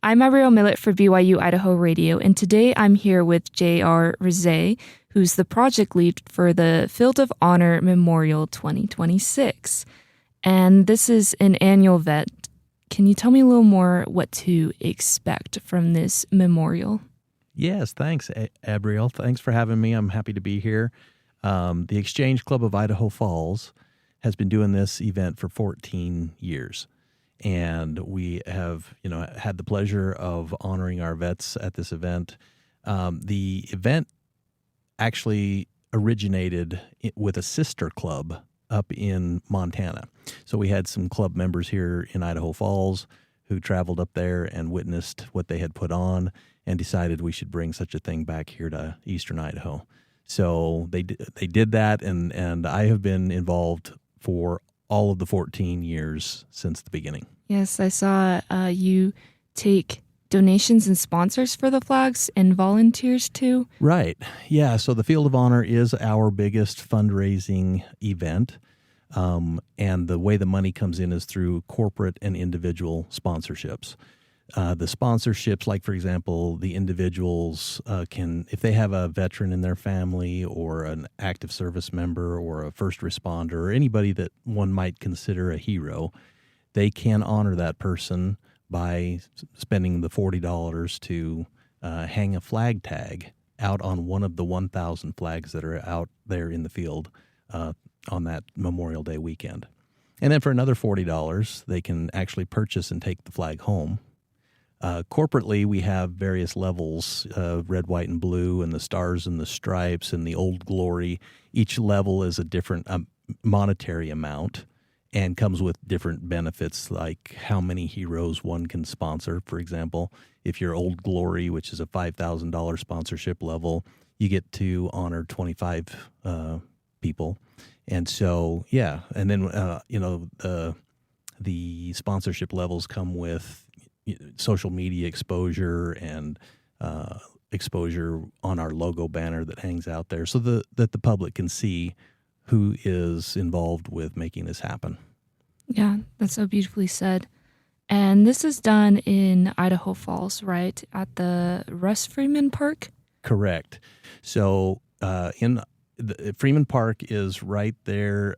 I'm Abrielle Millett for BYU-Idaho Radio, and today I'm here with J.R. Reseigh, who's the project lead for the Field of Honor Memorial 2026. And this is an annual event. Can you tell me a little more what to expect from this memorial? Yes, thanks, Abrielle. Thanks for having me. I'm happy to be here. The Exchange Club of Idaho Falls has been doing this event for 14 years. And we have, had the pleasure of honoring our vets at this event. The event actually originated with a sister club up in Montana. So we had some club members here in Idaho Falls who traveled up there and witnessed what they had put on and decided we should bring such a thing back here to eastern Idaho. So they did that, and I have been involved for all of the 14 years since the beginning. Yes, I saw you take donations and sponsors for the flags and volunteers too. Right. Yeah, so the Field of Honor is our biggest fundraising event, and the way the money comes in is through corporate and individual sponsorships. The sponsorships, like, for example, the individuals can, if they have a veteran in their family or an active service member or a first responder or anybody that one might consider a hero, they can honor that person by spending the $40 to hang a flag tag out on one of the 1,000 flags that are out there in the field on that Memorial Day weekend. And then for another $40, they can actually purchase and take the flag home. Corporately, we have various levels, red, white, and blue, and the stars and the stripes and the Old Glory. Each level is a different monetary amount and comes with different benefits, like how many heroes one can sponsor. For example, if you're Old Glory, which is a $5,000 sponsorship level, you get to honor 25 people. And so, yeah, and then, the sponsorship levels come with social media exposure and exposure on our logo banner that hangs out there so that the public can see who is involved with making this happen. Yeah, that's so beautifully said. And this is done in Idaho Falls, right? At the Russ Freeman Park? Correct. So Freeman Park is right there.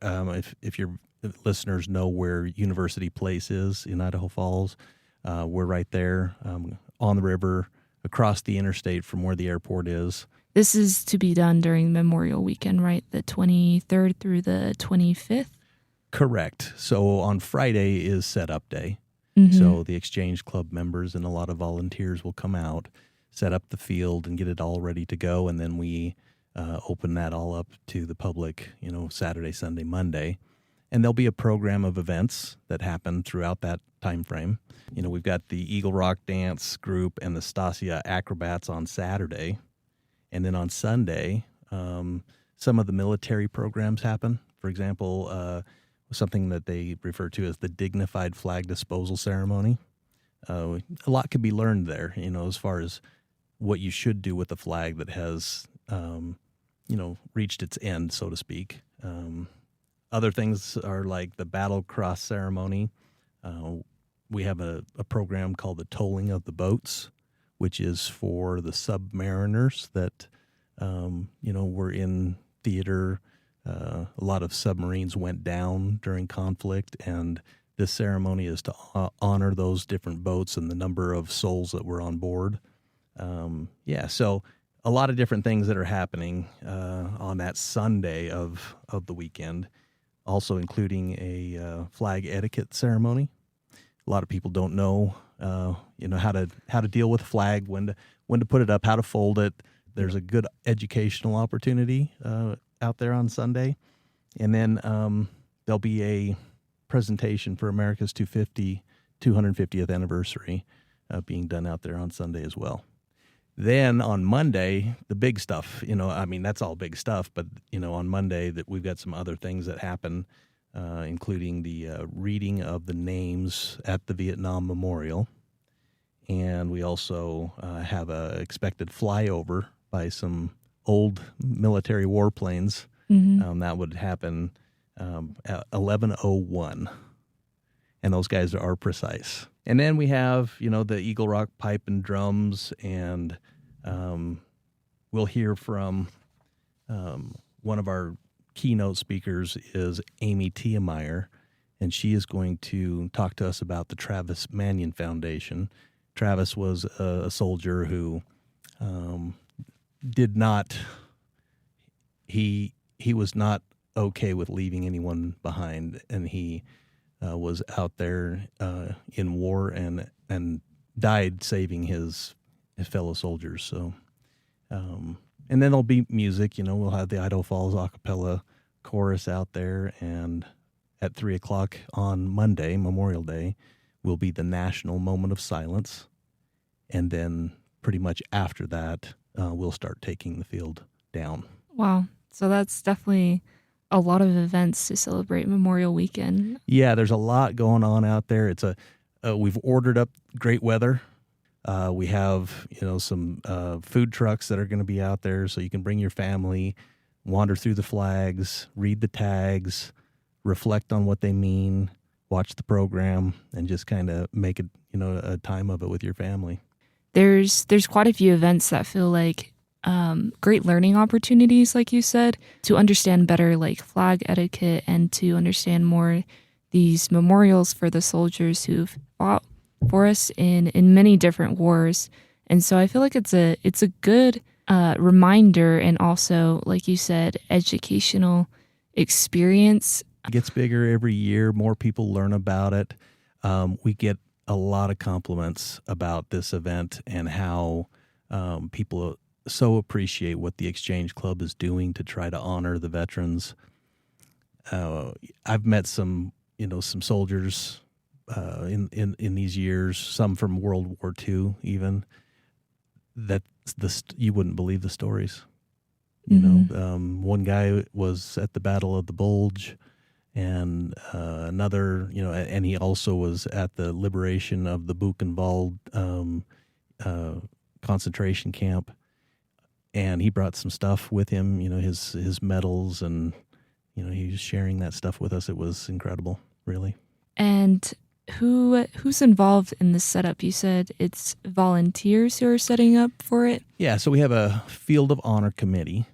If your listeners know where University Place is in Idaho Falls, we're right there on the river, across the interstate from where the airport is. This is to be done during Memorial Weekend, right? The 23rd through the 25th? Correct. So on Friday is setup day. Mm-hmm. So the Exchange Club members and a lot of volunteers will come out, set up the field, and get it all ready to go. And then we open that all up to the public, Saturday, Sunday, Monday. And there'll be a program of events that happen throughout that time frame. We've got the Eagle Rock Dance Group and the Stasia Acrobats on Saturday. And then on Sunday, some of the military programs happen. For example, something that they refer to as the Dignified Flag Disposal Ceremony. A lot could be learned there, as far as what you should do with a flag that has, reached its end, so to speak. Other things are like the Battle Cross Ceremony. We have a program called the Tolling of the Boats, which is for the submariners that, were in theater. A lot of submarines went down during conflict, and this ceremony is to honor those different boats and the number of souls that were on board. So a lot of different things that are happening on that Sunday of the weekend. Also including a flag etiquette ceremony. A lot of people don't know, how to deal with a flag, when to put it up, how to fold it. There's a good educational opportunity out there on Sunday, and then there'll be a presentation for America's 250th anniversary being done out there on Sunday as well. Then on Monday, the big stuff, that's all big stuff, but, on Monday that we've got some other things that happen, including the reading of the names at the Vietnam Memorial. And we also have a expected flyover by some old military warplanes. Mm-hmm. That would happen at 11:01. And those guys are precise. And then we have, the Eagle Rock pipe and drums, and we'll hear from one of our keynote speakers is Amy Tiemeyer, and she is going to talk to us about the Travis Manion Foundation. Travis was a soldier who he was not okay with leaving anyone behind, and he was out there in war and died saving his fellow soldiers. So, and then there'll be music. We'll have the Idaho Falls a cappella chorus out there, and at 3:00 on Monday, Memorial Day, will be the national moment of silence, and then pretty much after that, we'll start taking the field down. Wow. So that's definitely a lot of events to celebrate Memorial Weekend. Yeah, there's a lot going on out there. It's we've ordered up great weather. We have, some food trucks that are going to be out there, so you can bring your family, wander through the flags, read the tags, reflect on what they mean, watch the program, and just kind of make it, a time of it with your family. There's quite a few events that feel like great learning opportunities, like you said, to understand better like flag etiquette and to understand more these memorials for the soldiers who've fought for us in many different wars. And so I feel like it's a good reminder, and also, like you said, educational experience. It gets bigger every year. More people learn about it. We get a lot of compliments about this event and how people so appreciate what the Exchange Club is doing to try to honor the veterans. I've met some soldiers in these years, some from World War II even, that you wouldn't believe the stories. One guy was at the Battle of the Bulge, and another, and he also was at the liberation of the Buchenwald concentration camp. And he brought some stuff with him, his medals, and, he was sharing that stuff with us. It was incredible, really. And who's involved in this setup? You said it's volunteers who are setting up for it? Yeah, so we have a Field of Honor committee,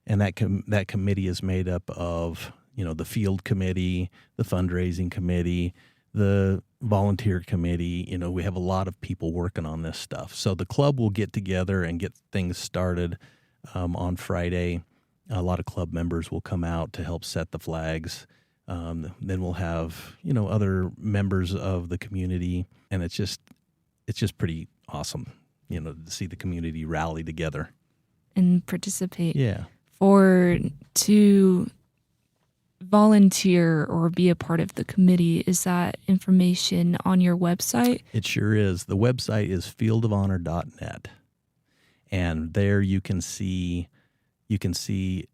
and that committee is made up of, the field committee, the fundraising committee, the volunteer committee. We have a lot of people working on this stuff. So the club will get together and get things started on Friday. A lot of club members will come out to help set the flags. Then we'll have, other members of the community, and it's just pretty awesome, to see the community rally together and participate. Yeah. To volunteer or be a part of the committee, is that information on your website? It sure is. The website is fieldofhonor.net, and there you can see pictures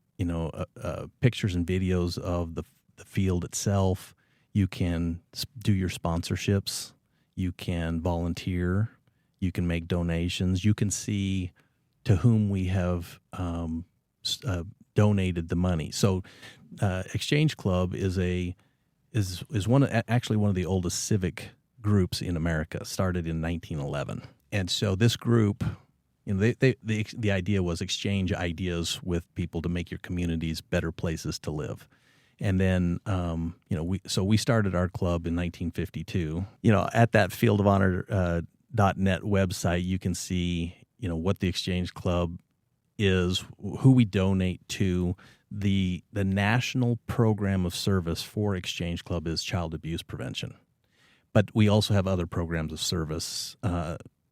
and videos of the field itself. You can do your sponsorships. You can volunteer. You can make donations. You can see to whom we have donated the money. So Exchange Club is one of the oldest civic groups in America. Started in 1911, and so this group, the idea was exchange ideas with people to make your communities better places to live. And then we started our club in 1952. At that fieldofhonor.net website, you can see what the Exchange Club is, who we donate to. The national program of service for Exchange Club is child abuse prevention. But we also have other programs of service,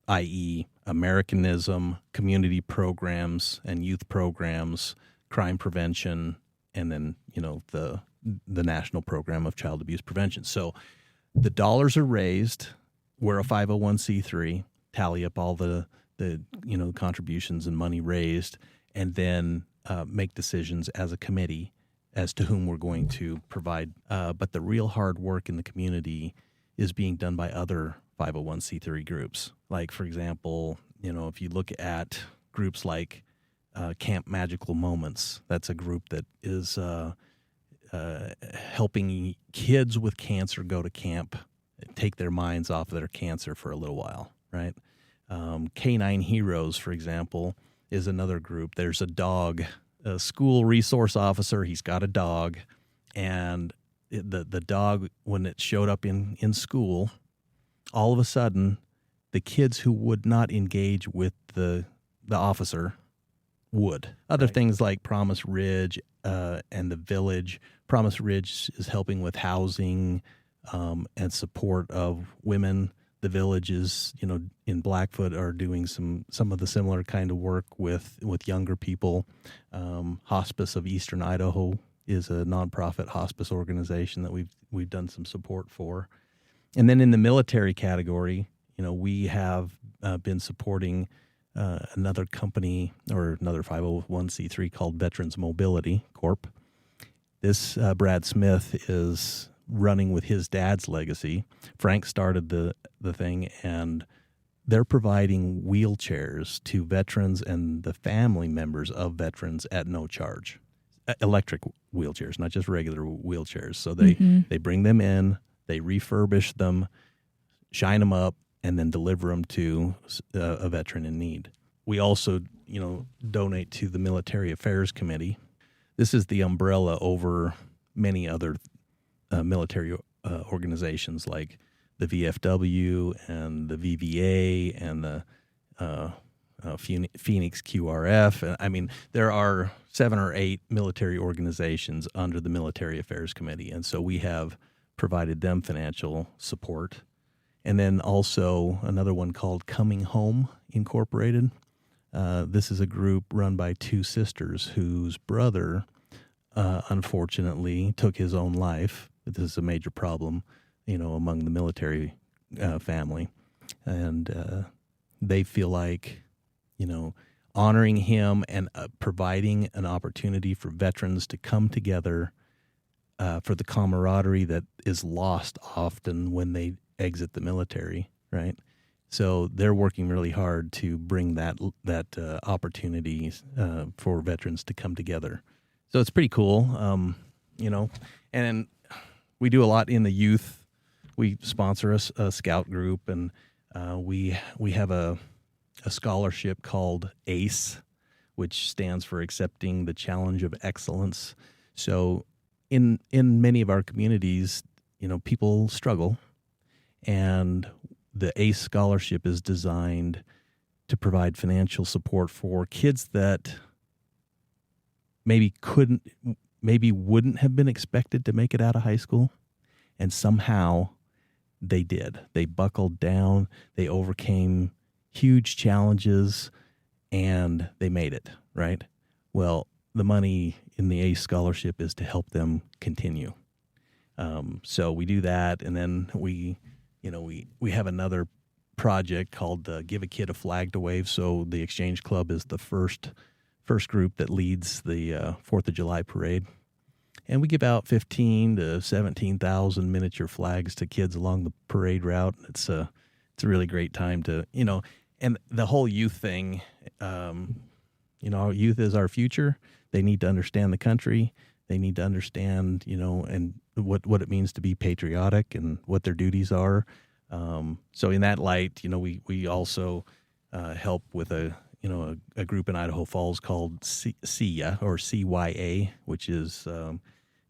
i.e. Americanism, community programs and youth programs, crime prevention, and then, the national program of child abuse prevention. So the dollars are raised. We're a 501c3, tally up all the contributions and money raised, and then make decisions as a committee as to whom we're going to provide. But the real hard work in the community is being done by other 501c3 groups. Like, for example, if you look at groups like Camp Magical Moments, that's a group that is helping kids with cancer go to camp take their minds off of their cancer for a little while, right? Canine Heroes, for example, is another group. There's a dog, a school resource officer. He's got a dog, and the dog, when it showed up in school, all of a sudden, the kids who would not engage with the officer would. Other things like Promise Ridge and the village. Promise Ridge is helping with housing and support of women. The villages, in Blackfoot are doing some of the similar kind of work with younger people. Hospice of Eastern Idaho is a nonprofit hospice organization that we've done some support for. And then in the military category, we have been supporting another company or another 501c3 called Veterans Mobility Corp. This Brad Smith is running with his dad's legacy. Frank started the thing, and they're providing wheelchairs to veterans and the family members of veterans at no charge. Electric wheelchairs, not just regular wheelchairs. So they bring them in, they refurbish them, shine them up, and then deliver them to a veteran in need. We also, donate to the Military Affairs Committee. This is the umbrella over many other military organizations like the VFW and the VVA and the Phoenix QRF. And I mean, there are 7 or 8 military organizations under the Military Affairs Committee, and so we have provided them financial support. And then also another one called Coming Home Incorporated. This is a group run by 2 sisters whose brother, unfortunately, took his own life. This is a major problem, among the military family. And they feel like, honoring him and providing an opportunity for veterans to come together for the camaraderie that is lost often when they exit the military, right? So they're working really hard to bring that opportunity for veterans to come together. So it's pretty cool, and we do a lot in the youth. We sponsor a scout group, and we have a scholarship called ACE, which stands for Accepting the Challenge of Excellence. So in many of our communities, people struggle, and the ACE scholarship is designed to provide financial support for kids that maybe wouldn't have been expected to make it out of high school, and somehow they did. They buckled down, they overcame huge challenges, and they made it, right? Well, the money in the ACE scholarship is to help them continue. So we do that, and then we have another project called Give a Kid a Flag to Wave. So the Exchange Club is the first group that leads the 4th of July parade. And we give out 15 to 17,000 miniature flags to kids along the parade route. It's a really great time to, and the whole youth thing, youth is our future. They need to understand the country. They need to understand, and what it means to be patriotic and what their duties are. So in that light, we also help with a group in Idaho Falls called CYA or CYA, which is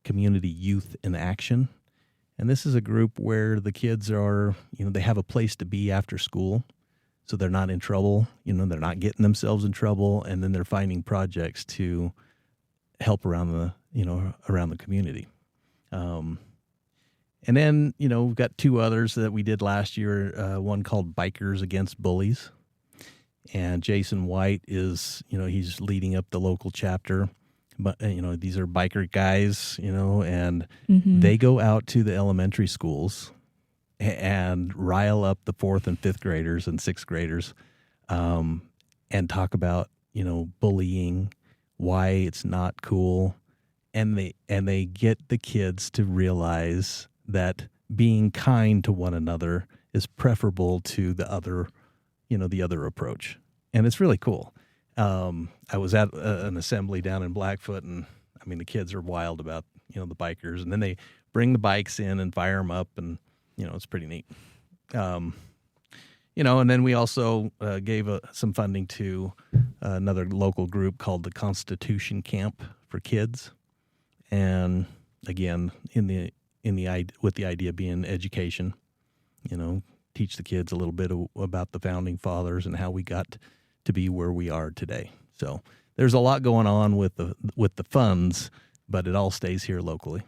Community Youth in Action. And this is a group where the kids are, they have a place to be after school, so they're not in trouble. They're not getting themselves in trouble, and then they're finding projects to help around the community. And then, we've got 2 others that we did last year, one called Bikers Against Bullies. And Jason White is, he's leading up the local chapter. But, these are biker guys, and they go out to the elementary schools and rile up the 4th and 5th graders and 6th graders and talk about, bullying, why it's not cool. And they get the kids to realize that being kind to one another is preferable to the other approach. And it's really cool. I was at an assembly down in Blackfoot, and the kids are wild about, the bikers, and then they bring the bikes in and fire them up, and it's pretty neat. And then we also gave some funding to another local group called the Constitution Camp for Kids, and again, with the idea being education, teach the kids a little bit about the founding fathers and how we got to be where we are today. So there's a lot going on with the funds, but it all stays here locally.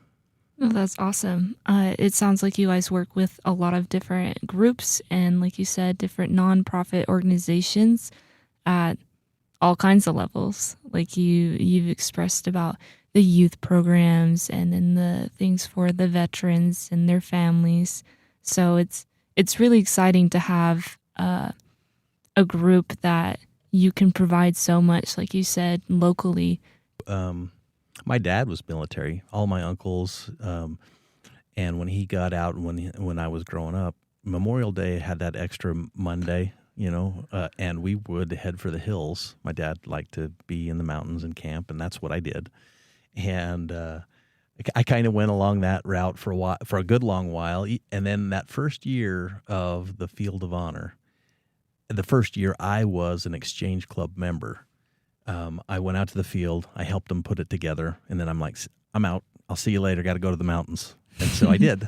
Oh, that's awesome. It sounds like you guys work with a lot of different groups and, like you said, different nonprofit organizations at all kinds of levels. Like you've expressed about the youth programs and then the things for the veterans and their families. So it's really exciting to have a group that you can provide so much, like you said, locally. My dad was military. All my uncles, and when he got out, when I was growing up, Memorial Day had that extra Monday, and we would head for the hills. My dad liked to be in the mountains and camp, and that's what I did. And I kind of went along that route for a good long while. And then that first year of the Field of Honor, the first year I was an exchange club member. I went out to the field. I helped them put it together, and then I'm like, I'm out. I'll see you later. Got to go to the mountains. And so I did.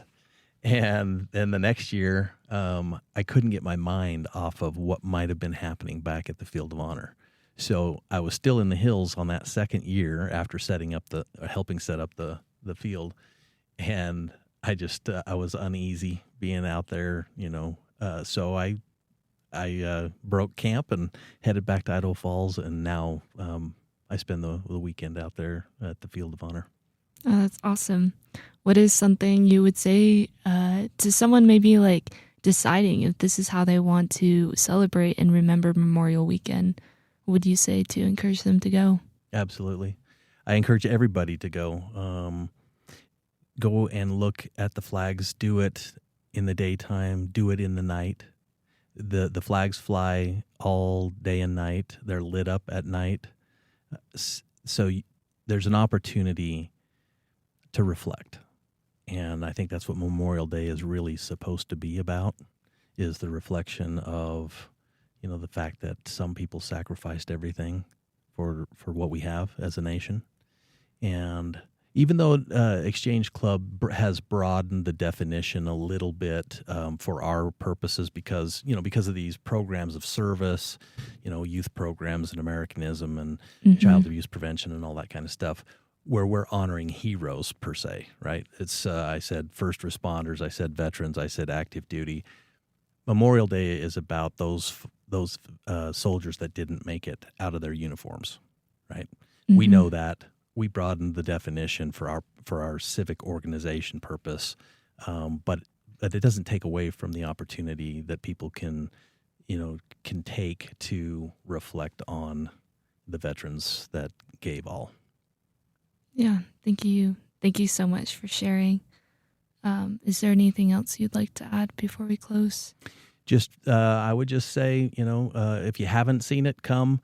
And then the next year, I couldn't get my mind off of what might have been happening back at the Field of Honor. So I was still in the hills on that second year after helping set up the field, and I was uneasy being out there, So I broke camp and headed back to Idaho Falls, and now I spend the weekend out there at the Field of Honor. Oh, that's awesome. What is something you would say to someone maybe like deciding if this is how they want to celebrate and remember Memorial Weekend? What would you say to encourage them to go? Absolutely. I encourage everybody to go. Go and look at the flags. Do it in the daytime. Do it in the night. The flags fly all day and night. They're lit up at night. So there's an opportunity to reflect. And I think that's what Memorial Day is really supposed to be about, is the reflection of, the fact that some people sacrificed everything for what we have as a nation. And even though Exchange Club has broadened the definition a little bit for our purposes because of these programs of service, youth programs and Americanism and child abuse prevention and all that kind of stuff, where we're honoring heroes per se, right? It's I said first responders, I said veterans, I said active duty. Memorial Day is about those soldiers that didn't make it out of their uniforms, right? Mm-hmm. We know that. We broadened the definition for our civic organization purpose, but it doesn't take away from the opportunity that people can take to reflect on the veterans that gave all. Yeah, thank you. Thank you so much for sharing. Is there anything else you'd like to add before we close? I would just say, if you haven't seen it, come.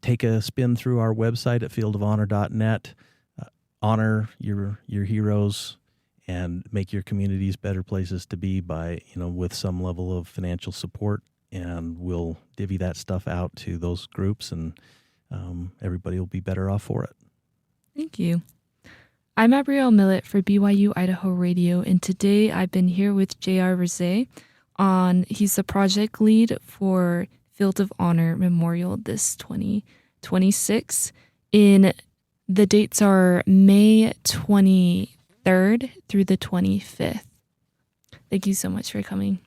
Take a spin through our website at fieldofhonor.net. Honor your heroes and make your communities better places to be by, with some level of financial support. And we'll divvy that stuff out to those groups, and everybody will be better off for it. Thank you. I'm Abrielle Millett for BYU-Idaho Radio, and today I've been here with J.R. Reseigh he's the project lead for Field of Honor Memorial this 2026. The dates are May 23rd through the 25th. Thank you so much for coming.